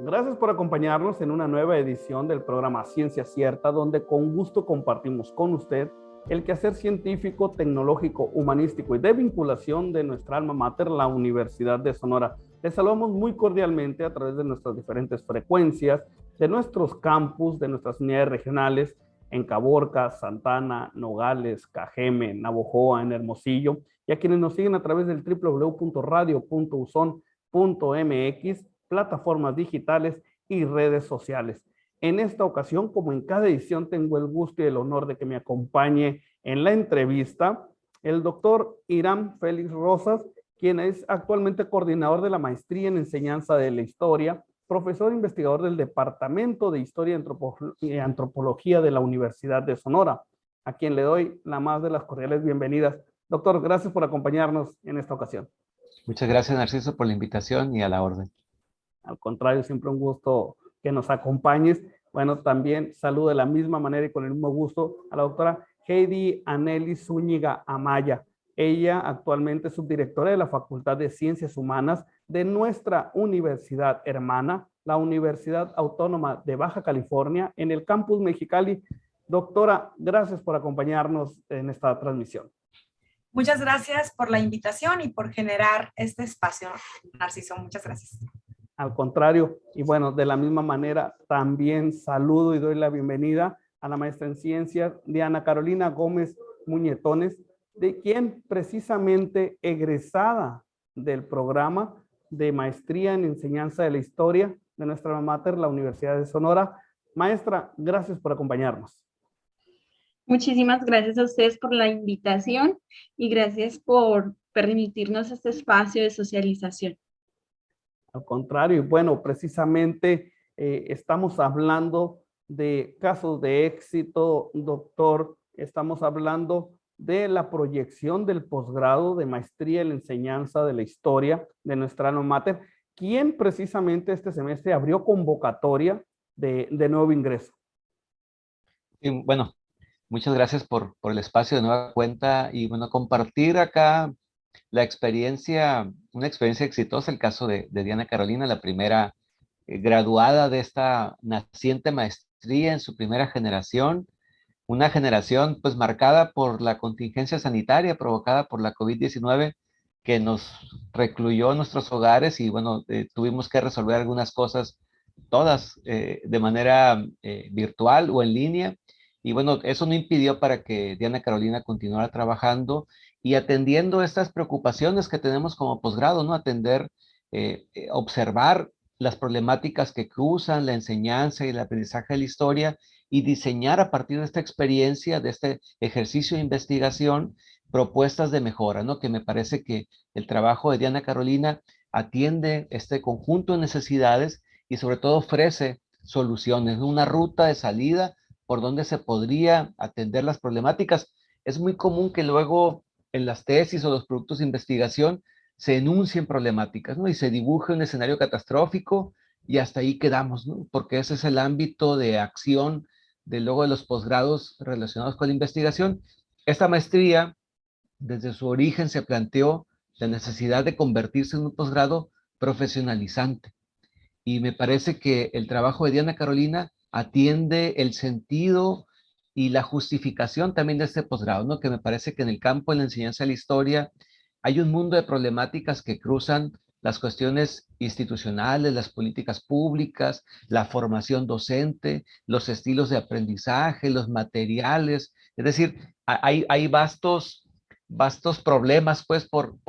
Gracias por acompañarnos en una nueva edición del programa Ciencia Cierta, donde con gusto compartimos con usted el quehacer científico, tecnológico, humanístico y de vinculación de nuestra alma mater, la Universidad de Sonora. Les saludamos muy cordialmente a través de nuestras diferentes frecuencias, de nuestros campus, de nuestras unidades regionales en Caborca, Santana, Nogales, Cajeme, Navojoa, en Hermosillo, y a quienes nos siguen a través del www.radio.uson.mx, plataformas digitales y redes sociales. En esta ocasión, como en cada edición, tengo el gusto y el honor de que me acompañe en la entrevista el doctor Irán Félix Rosas, quien es actualmente coordinador de la maestría en enseñanza de la historia, profesor investigador del Departamento de Historia y Antropología de la Universidad de Sonora, a quien le doy la más de las cordiales bienvenidas. Doctor, gracias por acompañarnos en esta ocasión. Muchas gracias, Narciso, por la invitación y a la orden. Al contrario, siempre un gusto que nos acompañes. Bueno, también saludo de la misma manera y con el mismo gusto a la doctora Heidi Aneli Zúñiga Amaya. Ella actualmente es subdirectora de la Facultad de Ciencias Humanas de nuestra universidad hermana, la Universidad Autónoma de Baja California, en el campus Mexicali. Doctora, gracias por acompañarnos en esta transmisión. Muchas gracias por la invitación y por generar este espacio, Narciso. Muchas gracias. Al contrario, y bueno, de la misma manera también saludo y doy la bienvenida a la maestra en ciencias Diana Carolina Gómez Muñetones, de quien precisamente egresada del programa de maestría en enseñanza de la historia de nuestra alma mater, la Universidad de Sonora. Maestra, gracias por acompañarnos. Muchísimas gracias a ustedes por la invitación y gracias por permitirnos este espacio de socialización. Al contrario, y bueno, precisamente estamos hablando de casos de éxito, doctor. Estamos hablando de la proyección del posgrado de maestría en la enseñanza de la historia de nuestra alma mater, quien precisamente este semestre abrió convocatoria de nuevo ingreso. Y bueno, muchas gracias por el espacio de nueva cuenta y bueno, compartir acá la experiencia, una experiencia exitosa, el caso de Diana Carolina, la primera graduada de esta naciente maestría en su primera generación, una generación pues marcada por la contingencia sanitaria provocada por la COVID-19 que nos recluyó en nuestros hogares y bueno, tuvimos que resolver algunas cosas todas de manera virtual o en línea. Y bueno, eso no impidió para que Diana Carolina continuara trabajando y atendiendo estas preocupaciones que tenemos como posgrado, ¿no? Atender, observar las problemáticas que cruzan la enseñanza y el aprendizaje de la historia y diseñar a partir de esta experiencia, de este ejercicio de investigación, propuestas de mejora, ¿no? Que me parece que el trabajo de Diana Carolina atiende este conjunto de necesidades y sobre todo ofrece soluciones, una ruta de salida por donde se podría atender las problemáticas. Es muy común que luego en las tesis o los productos de investigación se enuncien problemáticas, ¿no? Y se dibuje un escenario catastrófico y hasta ahí quedamos, ¿no? Porque ese es el ámbito de acción de luego de los posgrados relacionados con la investigación. Esta maestría, desde su origen, se planteó la necesidad de convertirse en un posgrado profesionalizante. Y me parece que el trabajo de Diana Carolina atiende el sentido y la justificación también de este posgrado, ¿no? Que me parece que en el campo de la enseñanza de la historia hay un mundo de problemáticas que cruzan las cuestiones institucionales, las políticas públicas, la formación docente, los estilos de aprendizaje, los materiales. Es decir, hay vastos problemas pues por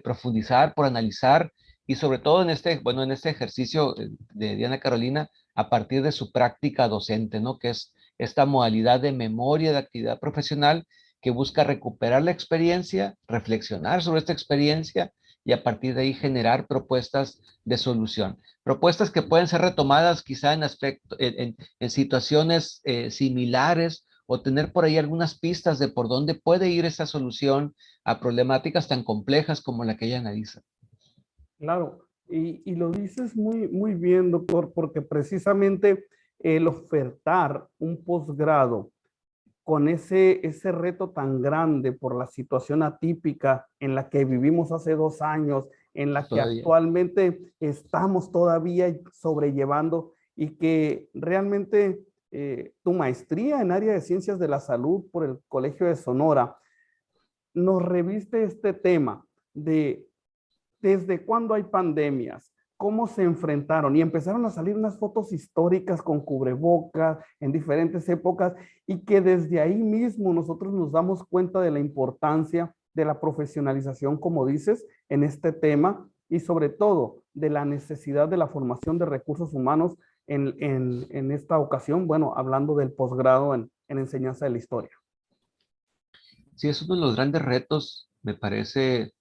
profundizar, por analizar y sobre todo en este ejercicio de Diana Carolina a partir de su práctica docente, ¿no? Que es esta modalidad de memoria de actividad profesional que busca recuperar la experiencia, reflexionar sobre esta experiencia y a partir de ahí generar propuestas de solución. Propuestas que pueden ser retomadas quizá en situaciones similares o tener por ahí algunas pistas de por dónde puede ir esa solución a problemáticas tan complejas como la que ella analiza. Claro, y lo dices muy, muy bien, doctor, porque precisamente el ofertar un posgrado con ese reto tan grande por la situación atípica en la que vivimos hace 2 años, en la que Todavía. actualmente estamos todavía sobrellevando y que realmente tu maestría en área de ciencias de la salud por el Colegio de Sonora nos reviste este tema de desde cuándo hay pandemias, cómo se enfrentaron y empezaron a salir unas fotos históricas con cubrebocas en diferentes épocas y que desde ahí mismo nosotros nos damos cuenta de la importancia de la profesionalización, como dices, en este tema y sobre todo de la necesidad de la formación de recursos humanos en esta ocasión, bueno, hablando del posgrado en enseñanza de la historia. Sí, es uno de los grandes retos, me parece,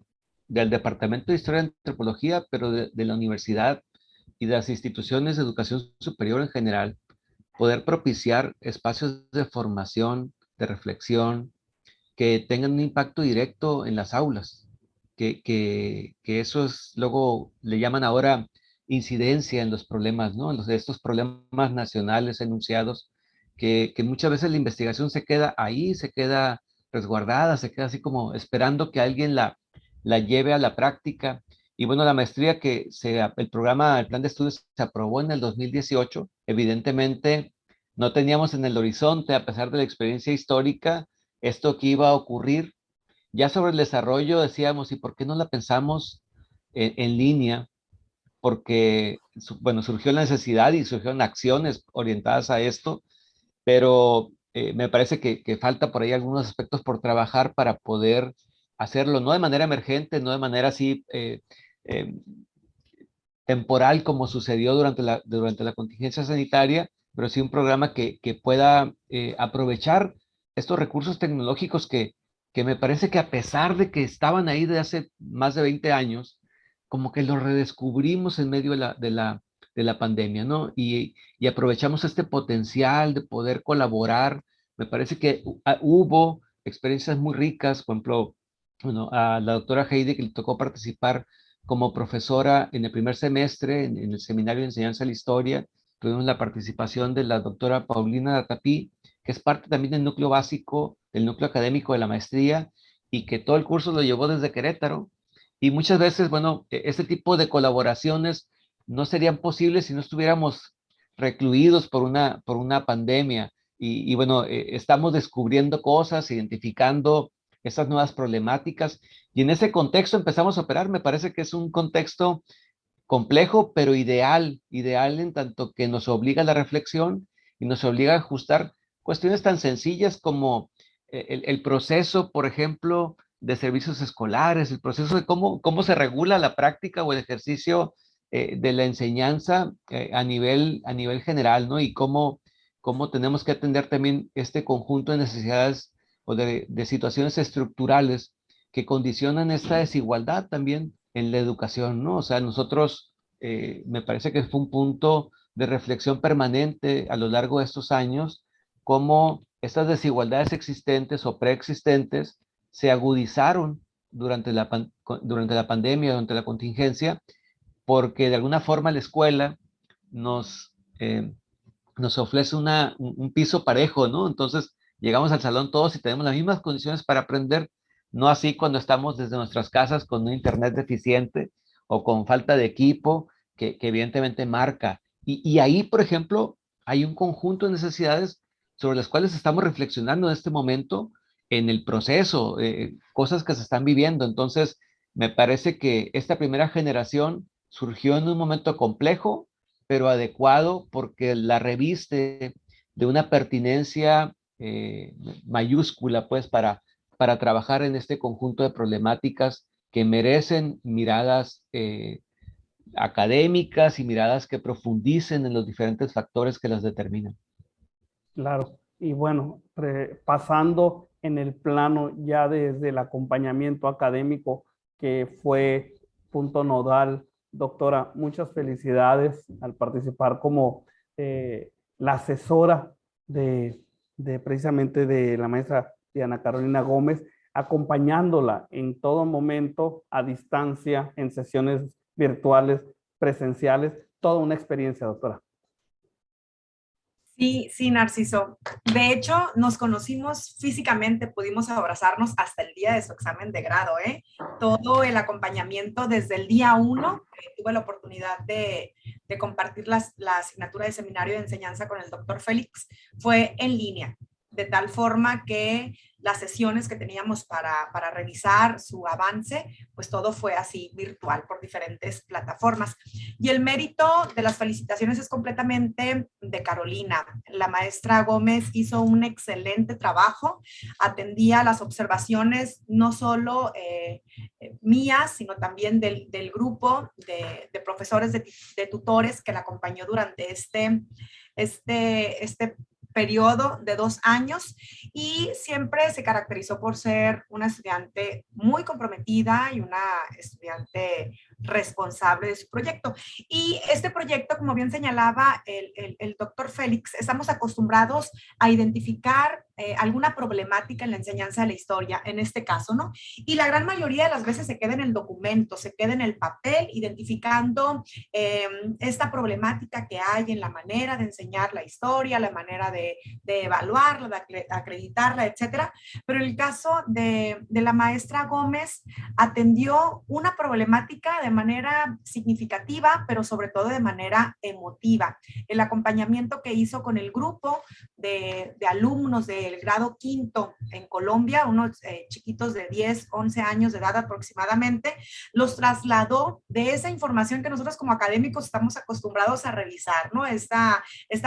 del Departamento de Historia y Antropología, pero de la universidad y de las instituciones de educación superior en general, poder propiciar espacios de formación, de reflexión, que tengan un impacto directo en las aulas, que eso es, luego le llaman ahora incidencia en los problemas, ¿no? En estos problemas nacionales enunciados, que muchas veces la investigación se queda ahí, se queda resguardada, se queda así como esperando que alguien la lleve a la práctica. Y bueno, la maestría el programa, el plan de estudios se aprobó en el 2018, evidentemente no teníamos en el horizonte, a pesar de la experiencia histórica, esto que iba a ocurrir. Ya sobre el desarrollo decíamos, ¿y por qué no la pensamos en línea? Porque, bueno, surgió la necesidad y surgieron acciones orientadas a esto, pero me parece que falta por ahí algunos aspectos por trabajar para poder hacerlo, no de manera emergente, no de manera así eh, temporal como sucedió durante la contingencia sanitaria, pero sí un programa que pueda aprovechar estos recursos tecnológicos que me parece que a pesar de que estaban ahí de hace más de 20 años, como que los redescubrimos en medio de la pandemia, ¿no? Y aprovechamos este potencial de poder colaborar. Me parece que hubo experiencias muy ricas, por ejemplo, bueno, a la doctora Heidi que le tocó participar como profesora en el primer semestre en el Seminario de Enseñanza de la Historia. Tuvimos la participación de la doctora Paulina Tapí, que es parte también del núcleo básico, del núcleo académico de la maestría, y que todo el curso lo llevó desde Querétaro. Y muchas veces, bueno, este tipo de colaboraciones no serían posibles si no estuviéramos recluidos por una pandemia. Y bueno, estamos descubriendo cosas, identificando estas nuevas problemáticas y en ese contexto empezamos a operar. Me parece que es un contexto complejo, pero ideal en tanto que nos obliga a la reflexión y nos obliga a ajustar cuestiones tan sencillas como el proceso, por ejemplo, de servicios escolares, el proceso de cómo se regula la práctica o el ejercicio de la enseñanza a nivel general, ¿no? Y cómo tenemos que atender también este conjunto de necesidades o de situaciones estructurales que condicionan esta desigualdad también en la educación, ¿no? O sea, nosotros, me parece que fue un punto de reflexión permanente a lo largo de estos años, cómo estas desigualdades existentes o preexistentes se agudizaron durante la pandemia, durante la contingencia, porque de alguna forma la escuela nos, eh, nos ofrece un piso parejo, ¿no? Entonces, llegamos al salón todos y tenemos las mismas condiciones para aprender, no así cuando estamos desde nuestras casas con un internet deficiente o con falta de equipo que evidentemente marca. Y ahí, por ejemplo, hay un conjunto de necesidades sobre las cuales estamos reflexionando en este momento en el proceso, cosas que se están viviendo. Entonces, me parece que esta primera generación surgió en un momento complejo, pero adecuado porque la reviste de una pertinencia mayúscula, pues, para trabajar en este conjunto de problemáticas que merecen miradas académicas y miradas que profundicen en los diferentes factores que las determinan. Claro, y bueno, pasando en el plano ya desde el acompañamiento académico, que fue punto nodal, doctora, muchas felicidades al participar como la asesora de, precisamente de la maestra Diana Carolina Gómez, acompañándola en todo momento a distancia, en sesiones virtuales, presenciales, toda una experiencia, doctora. Sí, sí, Narciso. De hecho, nos conocimos físicamente, pudimos abrazarnos hasta el día de su examen de grado, ¿eh? Todo el acompañamiento desde el día 1, tuve la oportunidad de compartir la asignatura de seminario de enseñanza con el doctor Félix, fue en línea, de tal forma que las sesiones que teníamos para revisar su avance, pues todo fue así virtual por diferentes plataformas. Y el mérito de las felicitaciones es completamente de Carolina. La maestra Gómez hizo un excelente trabajo, atendía las observaciones no solo mías, sino también del grupo de profesores, de tutores que la acompañó durante este periodo de 2 años, y siempre se caracterizó por ser una estudiante muy comprometida y una estudiante responsable de su proyecto. Y este proyecto, como bien señalaba el doctor Félix, estamos acostumbrados a identificar alguna problemática en la enseñanza de la historia, en este caso, ¿no? Y la gran mayoría de las veces se queda en el documento, se queda en el papel, identificando esta problemática que hay en la manera de enseñar la historia, la manera de evaluarla, de acreditarla, etcétera. Pero en el caso de la maestra Gómez, atendió una problemática de manera significativa, pero sobre todo de manera emotiva. El acompañamiento que hizo con el grupo de alumnos del grado quinto en Colombia, unos chiquitos de 10, 11 años de edad aproximadamente, los trasladó de esa información que nosotros como académicos estamos acostumbrados a revisar, ¿no? Esta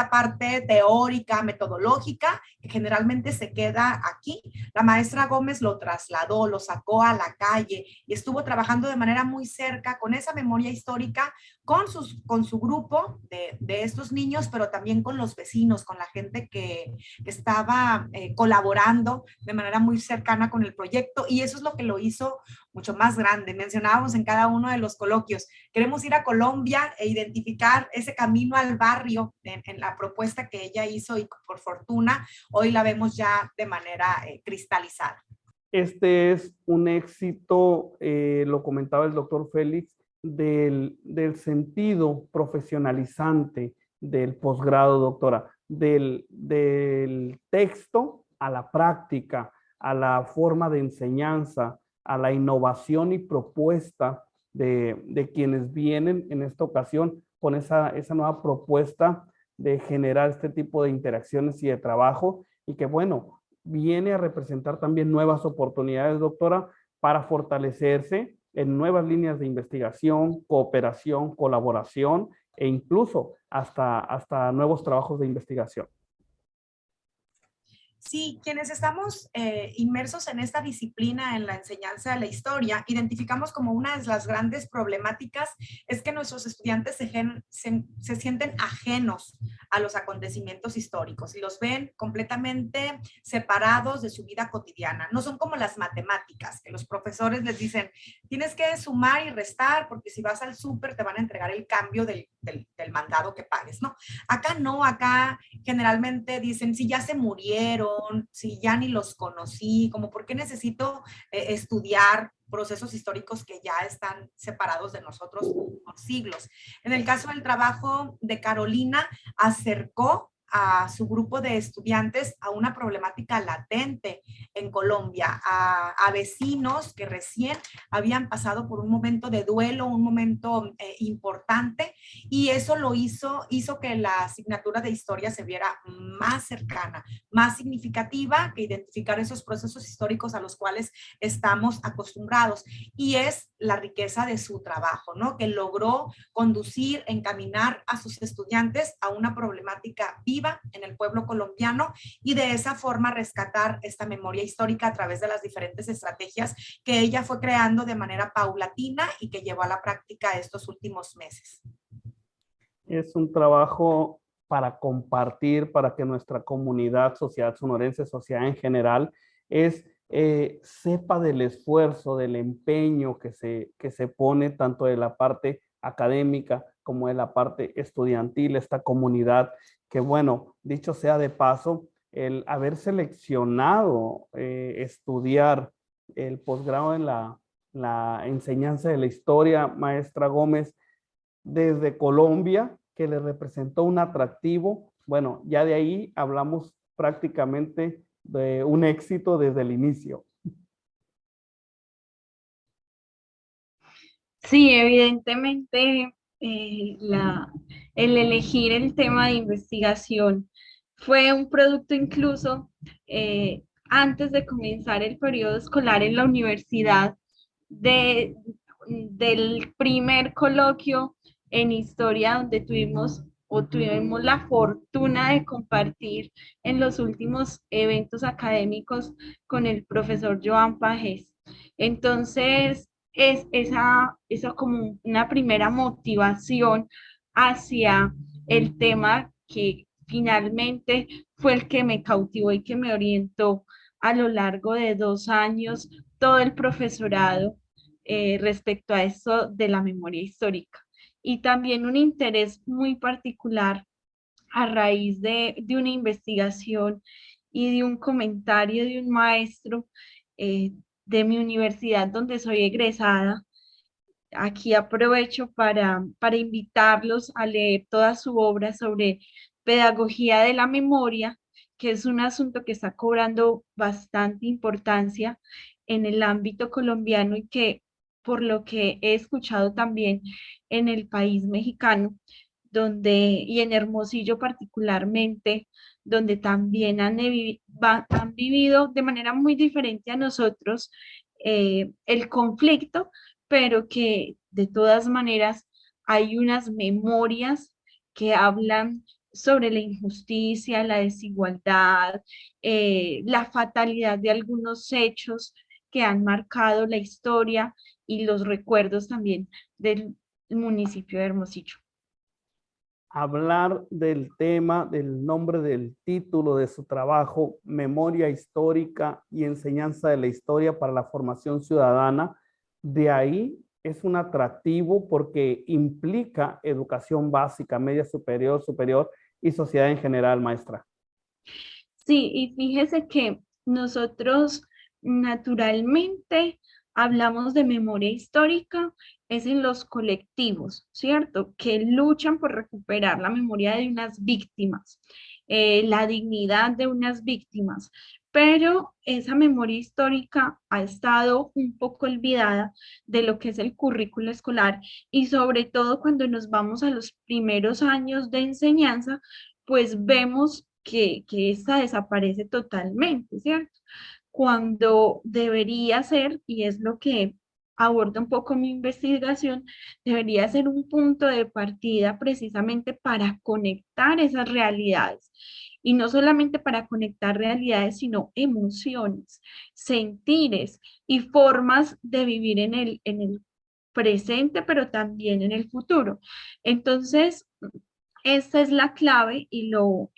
parte teórica, metodológica, que generalmente se queda aquí. La maestra Gómez lo trasladó, lo sacó a la calle y estuvo trabajando de manera muy cerca con esa memoria histórica, con su grupo de estos niños, pero también con los vecinos, con la gente que estaba colaborando de manera muy cercana con el proyecto, y eso es lo que lo hizo mucho más grande. Mencionábamos en cada uno de los coloquios, queremos ir a Colombia e identificar ese camino al barrio en la propuesta que ella hizo, y por fortuna hoy la vemos ya de manera cristalizada. Este es un éxito, lo comentaba el doctor Félix, del sentido profesionalizante del posgrado, doctora, del texto a la práctica, a la forma de enseñanza, a la innovación y propuesta de quienes vienen en esta ocasión con esa nueva propuesta de generar este tipo de interacciones y de trabajo, y que bueno, viene a representar también nuevas oportunidades, doctora, para fortalecerse en nuevas líneas de investigación, cooperación, colaboración e incluso hasta nuevos trabajos de investigación. Sí, quienes estamos inmersos en esta disciplina, en la enseñanza de la historia, identificamos como una de las grandes problemáticas es que nuestros estudiantes se sienten ajenos a los acontecimientos históricos y los ven completamente separados de su vida cotidiana. No son como las matemáticas, que los profesores les dicen, tienes que sumar y restar porque si vas al súper te van a entregar el cambio del mandado que pagues, ¿no? Acá no, acá generalmente dicen, si ya se murieron, si ya ni los conocí, como por qué necesito estudiar procesos históricos que ya están separados de nosotros por siglos. En el caso del trabajo de Carolina, acercó a su grupo de estudiantes a una problemática latente en Colombia, a vecinos que recién habían pasado por un momento de duelo, un momento importante, y eso lo hizo que la asignatura de historia se viera más cercana, más significativa, que identificar esos procesos históricos a los cuales estamos acostumbrados, y es la riqueza de su trabajo, ¿no? Que logró conducir, encaminar a sus estudiantes a una problemática viva en el pueblo colombiano, y de esa forma rescatar esta memoria histórica a través de las diferentes estrategias que ella fue creando de manera paulatina y que llevó a la práctica estos últimos meses. Es un trabajo para compartir, para que nuestra comunidad, sociedad sonorense, sociedad en general, sepa del esfuerzo, del empeño que se pone tanto de la parte académica como de la parte estudiantil, esta comunidad que, bueno, dicho sea de paso, el haber seleccionado estudiar el posgrado en la enseñanza de la historia, maestra Gómez, desde Colombia, que le representó un atractivo bueno, ya de ahí hablamos prácticamente de un éxito desde el inicio. Sí, evidentemente el elegir el tema de investigación fue un producto incluso antes de comenzar el periodo escolar en la universidad de, del primer coloquio en historia donde tuvimos la fortuna de compartir en los últimos eventos académicos con el profesor Joan Pagés. Entonces, es esa como una primera motivación hacia el tema que finalmente fue el que me cautivó y que me orientó a lo largo de 2 años todo el profesorado respecto a eso de la memoria histórica. Y también un interés muy particular a raíz de una investigación y de un comentario de un maestro eh, de mi universidad donde soy egresada. Aquí aprovecho para invitarlos a leer toda su obra sobre pedagogía de la memoria, que es un asunto que está cobrando bastante importancia en el ámbito colombiano y que, por lo que he escuchado también en el país mexicano, y en Hermosillo particularmente, donde también han vivido de manera muy diferente a nosotros el conflicto, pero que de todas maneras hay unas memorias que hablan sobre la injusticia, la desigualdad, la fatalidad de algunos hechos que han marcado la historia y los recuerdos también del municipio de Hermosillo. Hablar del tema, del nombre del título de su trabajo, Memoria Histórica y Enseñanza de la Historia para la Formación Ciudadana, de ahí es un atractivo porque implica educación básica, media superior, superior y sociedad en general, maestra. Sí, y fíjese que nosotros naturalmente hablamos de memoria histórica, es en los colectivos, ¿cierto? Que luchan por recuperar la memoria de unas víctimas, la dignidad de unas víctimas. Pero esa memoria histórica ha estado un poco olvidada de lo que es el currículo escolar y sobre todo cuando nos vamos a los primeros años de enseñanza, pues vemos que esta desaparece totalmente, ¿cierto? Cuando debería ser, y es lo que aborda un poco mi investigación, debería ser un punto de partida precisamente para conectar esas realidades. Y no solamente para conectar realidades, sino emociones, sentires y formas de vivir en el presente, pero también en el futuro. Entonces, esta es la clave y lo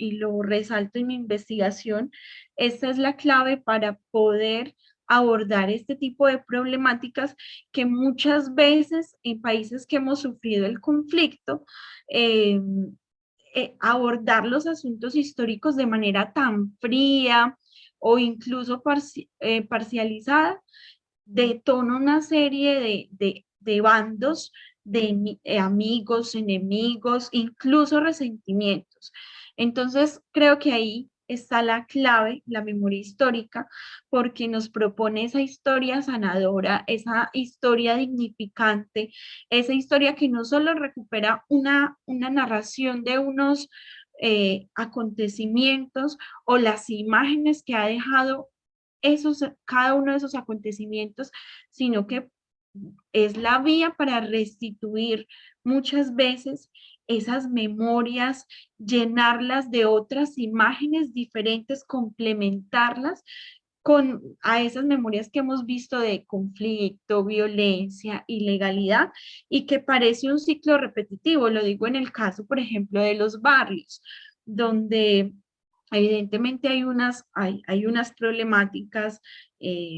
resalto en mi investigación. Esta es la clave para poder abordar este tipo de problemáticas que muchas veces en países que hemos sufrido el conflicto, eh, abordar los asuntos históricos de manera tan fría o incluso parcializada detona una serie de bandos, de amigos, enemigos, incluso resentimientos. Entonces, creo que ahí está la clave, la memoria histórica, porque nos propone esa historia sanadora, esa historia dignificante, esa historia que no solo recupera una narración de unos acontecimientos o las imágenes que ha dejado cada uno de esos acontecimientos, sino que es la vía para restituir muchas veces esas memorias, llenarlas de otras imágenes diferentes, complementarlas a esas memorias que hemos visto de conflicto, violencia, ilegalidad, y que parece un ciclo repetitivo. Lo digo en el caso, por ejemplo, de los barrios, donde evidentemente hay unas problemáticas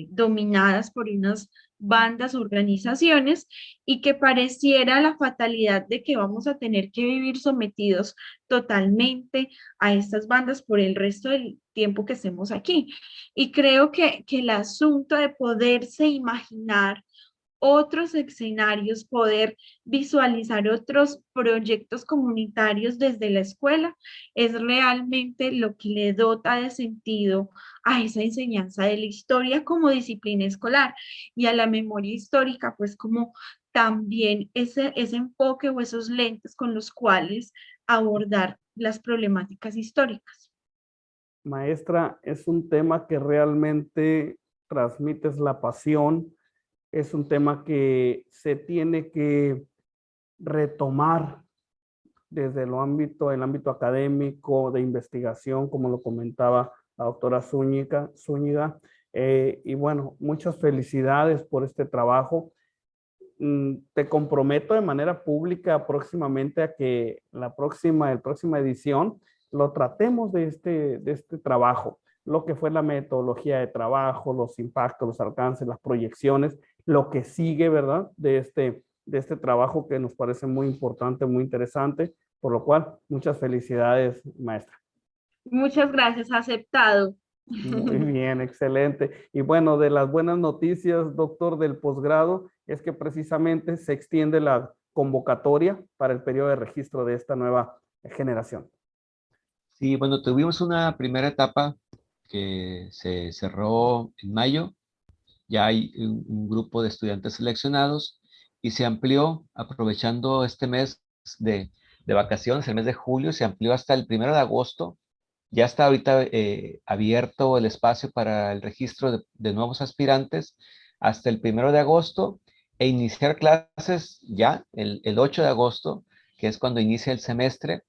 dominadas por unas bandas, organizaciones, y que pareciera la fatalidad de que vamos a tener que vivir sometidos totalmente a estas bandas por el resto del tiempo que estemos aquí. Y creo que el asunto de poderse imaginar otros escenarios, poder visualizar otros proyectos comunitarios desde la escuela, es realmente lo que le dota de sentido a esa enseñanza de la historia como disciplina escolar y a la memoria histórica, pues como también ese enfoque o esos lentes con los cuales abordar las problemáticas históricas. Maestra, es un tema que realmente transmites la pasión, es un tema que se tiene que retomar desde el ámbito académico, de investigación, como lo comentaba la doctora Zúñiga. Y bueno, muchas felicidades por este trabajo. Te comprometo de manera pública próximamente a que la próxima edición lo tratemos de este trabajo, lo que fue la metodología de trabajo, los impactos, los alcances, las proyecciones, lo que sigue, ¿verdad? De este trabajo que nos parece muy importante, muy interesante, por lo cual, muchas felicidades, maestra. Muchas gracias, aceptado. Muy bien, excelente. Y bueno, de las buenas noticias, doctor, del posgrado, es que precisamente se extiende la convocatoria para el periodo de registro de esta nueva generación. Sí, bueno, tuvimos una primera etapa que se cerró en mayo. Ya hay un grupo de estudiantes seleccionados y se amplió, aprovechando este mes de vacaciones, el mes de julio, se amplió hasta el 1 de agosto. Ya está ahorita abierto el espacio para el registro de nuevos aspirantes hasta el 1 de agosto e iniciar clases ya el 8 de agosto, que es cuando inicia el semestre.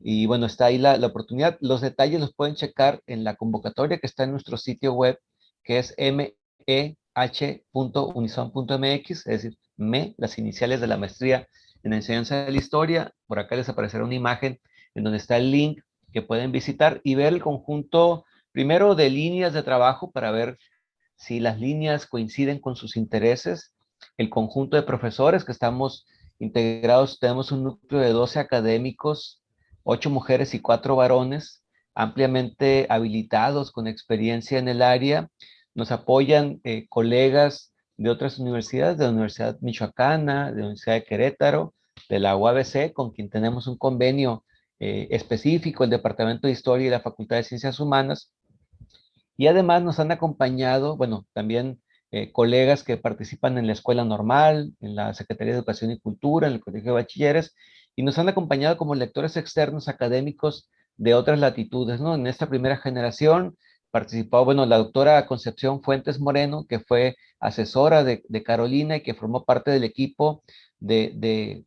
Y bueno, está ahí la oportunidad. Los detalles los pueden checar en la convocatoria que está en nuestro sitio web, que es meh.unison.mx, es decir, las iniciales de la maestría en enseñanza de la historia. Por acá les aparecerá una imagen en donde está el link que pueden visitar y ver el conjunto, primero de líneas de trabajo para ver si las líneas coinciden con sus intereses, el conjunto de profesores que estamos integrados, tenemos un núcleo de 12 académicos, 8 mujeres y 4 varones, ampliamente habilitados con experiencia en el área. Nos apoyan colegas de otras universidades, de la Universidad Michoacana, de la Universidad de Querétaro, de la UABC, con quien tenemos un convenio específico, el Departamento de Historia y la Facultad de Ciencias Humanas. Y además nos han acompañado, bueno, también colegas que participan en la Escuela Normal, en la Secretaría de Educación y Cultura, en el Colegio de Bachilleres, y nos han acompañado como lectores externos académicos de otras latitudes, ¿no? En esta primera generación participó, bueno, la doctora Concepción Fuentes Moreno, que fue asesora de Carolina y que formó parte del equipo de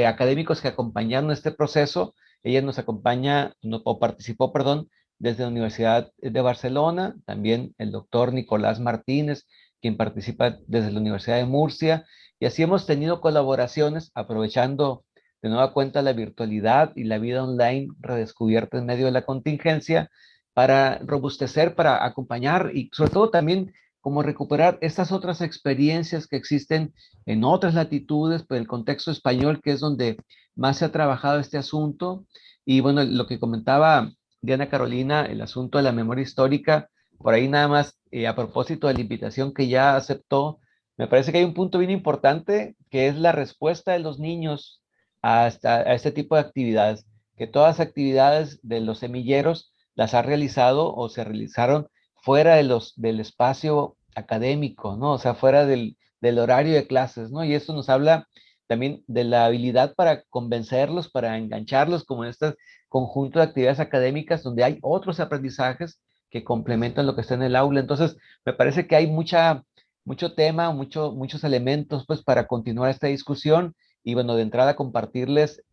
académicos que acompañaron este proceso. Ella nos acompaña, no, o participó, perdón, desde la Universidad de Barcelona, también el doctor Nicolás Martínez, quien participa desde la Universidad de Murcia, y así hemos tenido colaboraciones aprovechando de nueva cuenta la virtualidad y la vida online redescubierta en medio de la contingencia para robustecer, para acompañar y sobre todo también como recuperar estas otras experiencias que existen en otras latitudes, pero el contexto español, que es donde más se ha trabajado este asunto. Y bueno, lo que comentaba Diana Carolina, el asunto de la memoria histórica, por ahí nada más, a propósito de la invitación que ya aceptó, me parece que hay un punto bien importante que es la respuesta de los niños a este tipo de actividades, que todas las actividades de los semilleros las ha realizado o se realizaron fuera del espacio académico, ¿no? O sea, fuera del horario de clases, ¿no? Y esto nos habla también de la habilidad para convencerlos, para engancharlos, como en este conjunto de actividades académicas donde hay otros aprendizajes que complementan lo que está en el aula. Entonces, me parece que hay mucho tema, muchos elementos pues para continuar esta discusión y bueno, de entrada compartirles,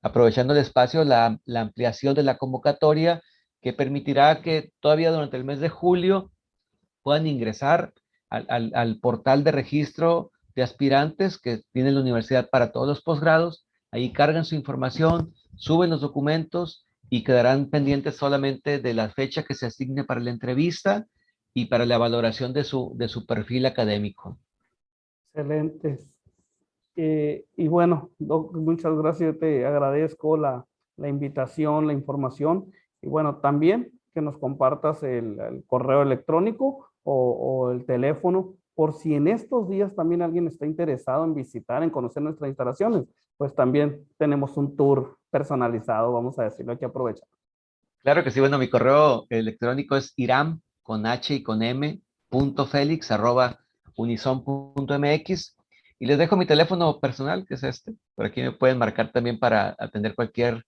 aprovechando el espacio, la ampliación de la convocatoria que permitirá que todavía durante el mes de julio puedan ingresar al portal de registro de aspirantes que tiene la universidad para todos los posgrados. Ahí cargan su información, suben los documentos y quedarán pendientes solamente de la fecha que se asigne para la entrevista y para la valoración de su perfil académico. Excelente. Y bueno, Doc, muchas gracias. Yo te agradezco la invitación, la información. Y bueno, también que nos compartas el correo electrónico o el teléfono por si en estos días también alguien está interesado en visitar, en conocer nuestras instalaciones, pues también tenemos un tour personalizado, vamos a decirlo, hay que aprovechar. Claro que sí, bueno, mi correo electrónico es iram, con H y con M, .felix@unison.mx, y les dejo mi teléfono personal, que es este. Por aquí me pueden marcar también para atender cualquier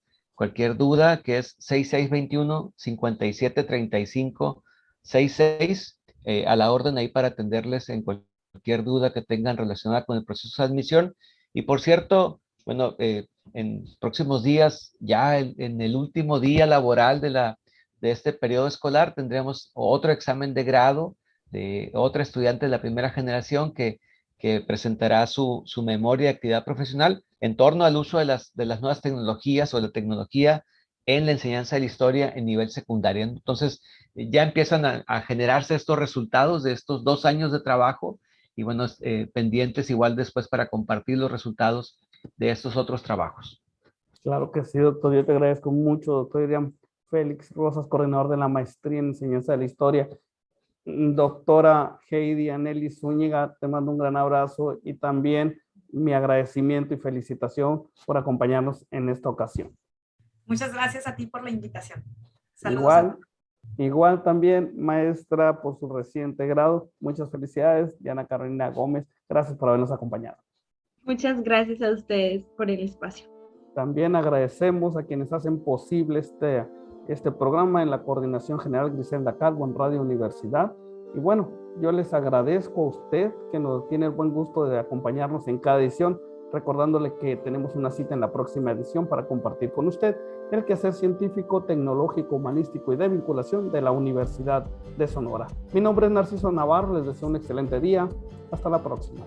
duda, que es 6621-5735-66, a la orden ahí para atenderles en cualquier duda que tengan relacionada con el proceso de admisión. Y por cierto, bueno, en próximos días, ya en el último día laboral de este periodo escolar, tendremos otro examen de grado de otra estudiante de la primera generación que presentará su memoria de actividad profesional en torno al uso de las nuevas tecnologías o de la tecnología en la enseñanza de la historia en nivel secundario. Entonces, ya empiezan a generarse estos resultados de estos 2 años de trabajo y bueno, pendientes igual después para compartir los resultados de estos otros trabajos. Claro que sí, doctor. Yo te agradezco mucho, doctor Iriam Félix Rosas, coordinador de la maestría en enseñanza de la historia. Doctora Heidi Anneli Zúñiga, te mando un gran abrazo y también mi agradecimiento y felicitación por acompañarnos en esta ocasión. Muchas gracias a ti por la invitación. Saludos. Igual también, maestra, por su reciente grado. Muchas felicidades, Diana Carolina Gómez. Gracias por habernos acompañado. Muchas gracias a ustedes por el espacio. También agradecemos a quienes hacen posible este programa en la Coordinación General Griselda Calvo en Radio Universidad. Y bueno, yo les agradezco a usted que nos tiene el buen gusto de acompañarnos en cada edición, recordándole que tenemos una cita en la próxima edición para compartir con usted el quehacer científico, tecnológico, humanístico y de vinculación de la Universidad de Sonora. Mi nombre es Narciso Navarro, les deseo un excelente día. Hasta la próxima.